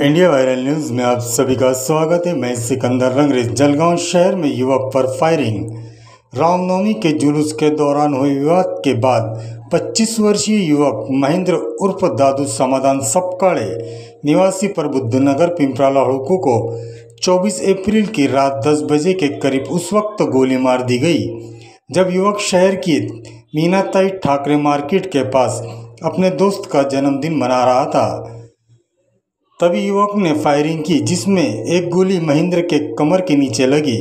India viral news में आप सभी का स्वागत है। मैं सिकंदर रंगरेज। जलगांव शहर में युवक पर फायरिंग। रामनवमी के जुलूस के दौरान हुए विवाद के बाद 25 वर्षीय युवक महेंद्र उर्फ दादू समाधान सपकाळे निवासी प्रबुद्धनगर पिंपराला हड़कू को 24 अप्रैल की रात 10 बजे के करीब उस वक्त गोली मार दी गई जब युवक शहर की मीनाताई ठाकरे मार्केट के पास अपने दोस्त का जन्मदिन मना रहा था। तभी युवक ने फायरिंग की जिसमें एक गोली महेंद्र के कमर के नीचे लगी।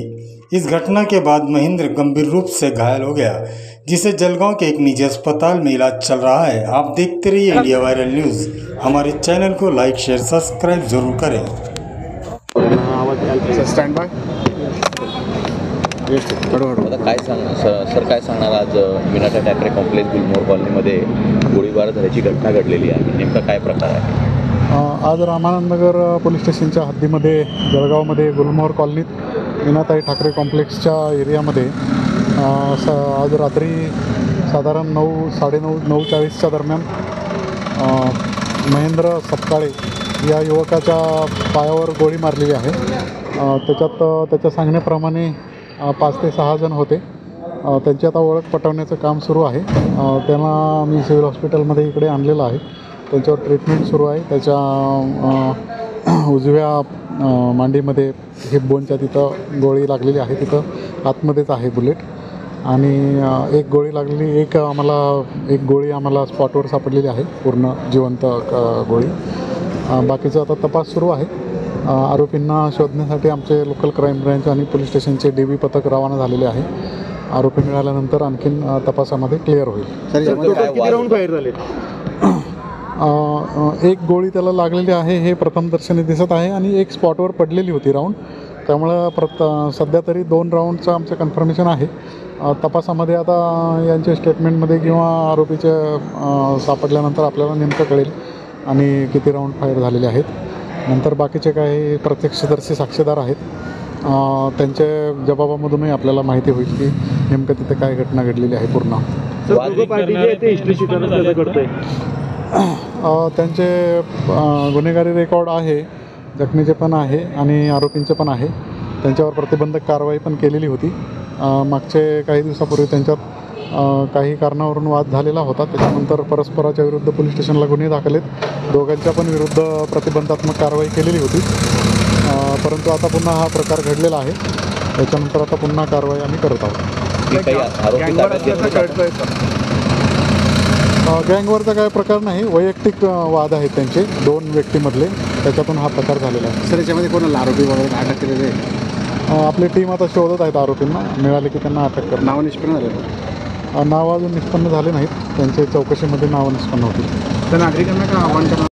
इस घटना के बाद महेंद्र गंभीर रूप से घायल हो गया जिसे जलगांव के एक निजी अस्पताल में इलाज चल रहा है। आप देखते रहिए इंडिया वायरल न्यूज़। हमारे चैनल को लाइक शेयर सब्सक्राइब जरूर करें। काय सांगणार आज मीनाताई ठाकरे कॉम्प्लेक्स गुलमोहर कॉलनीमध्ये गोळीबार झाल्याची घटना घडलेली आहे, नेमका काय प्रकार आहे? आज रामानंदनगर पोलीस स्टेशनच्या हद्दीमध्ये जळगावमध्ये गुलमोहर कॉलनीत मीनाताई ठाकरे कॉम्प्लेक्सच्या एरियामध्ये आज रात्री साधारण 9:40च्या दरम्यान महेंद्र सपकाळे या युवकाच्या पायावर गोळी मारलेली आहे। त्याच्या सांगण्याप्रमाणे 5 ते 6 जण होते। त्यांची आता ओळख पटवण्याचं काम सुरू आहे। त्यांना मी सिव्हिल हॉस्पिटलमध्ये इकडे आणलेलं आहे। त्यांच्यावर ट्रीटमेंट सुरू आहे। त्याच्या उजव्या मांडीमध्ये हिप बोनच्या तिथं गोळी लागलेली आहे, तिथं आतमध्येच आहे बुलेट। आणि एक गोळी लागलेली, एक गोळी आम्हाला स्पॉटवर सापडलेली आहे, पूर्ण जिवंत गोळी। बाकीचा आता तपास सुरू आहे। आरोपींना शोधण्यासाठी आमचे लोकल क्राईम ब्रँच आणि पोलीस स्टेशनचे DB पथक रवाना झालेले आहे। आरोपी मिळाल्यानंतर आणखीन तपासामध्ये क्लिअर होईल। किती राऊंड फायर झाले? एक गोळी त्याला लागलेली आहे हे प्रथमदर्शनी दिसत आहे आणि एक स्पॉटवर पडलेली होती राऊंड। त्यामुळं सध्या तरी 2 राऊंडचं आमचं कन्फर्मेशन आहे। तपासामध्ये आता यांच्या स्टेटमेंटमध्ये किंवा आरोपीचे सापडल्यानंतर आपल्याला नेमकं कळेल आणि किती राऊंड फायर झालेले आहेत। नंतर बाकीचे काही प्रत्यक्षदर्शी साक्षीदार आहेत, त्यांच्या जबाबामधूनही आपल्याला माहिती होईल की नेमकं तिथे काय घटना घडलेली आहे पूर्ण। त्यांचे गुन्हेगारी रेकॉर्ड आहे, जखमीचे पण आहे आणि आरोपींचे पण आहे। त्यांच्यावर प्रतिबंधक कारवाई पण केलेली होती। मागचे काही दिवसापूर्वी त्यांच्यात काही कारणावरून वाद झालेला होता। त्याच्यानंतर परस्पराच्या विरुद्ध पोलीस स्टेशनला गुन्हे दाखल आहेत। दोघांच्या पण विरुद्ध प्रतिबंधात्मक कारवाई केलेली होती, परंतु आता पुन्हा हा प्रकार घडलेला आहे। त्याच्यानंतर आता पुन्हा कारवाई आम्ही करत आहोत। गँगवरचा काय प्रकार नाही, वैयक्तिक वाद आहेत त्यांचे 2 व्यक्तीमधले, त्याच्यातून हा प्रकार झालेला आहे। सर, याच्यामध्ये कोणाला आरोपी वगैरे अटक केलेले आहे? आपली टीम आता शोधत आहेत आरोपींना, मिळाले की त्यांना अटक करणार। नाव निष्पन्न झाले? नाव अजून निष्पन्न झाले नाहीत, त्यांच्या चौकशीमध्ये नावं निष्पन्न होतील। तर नागरिकांना काय आव्हान करणार?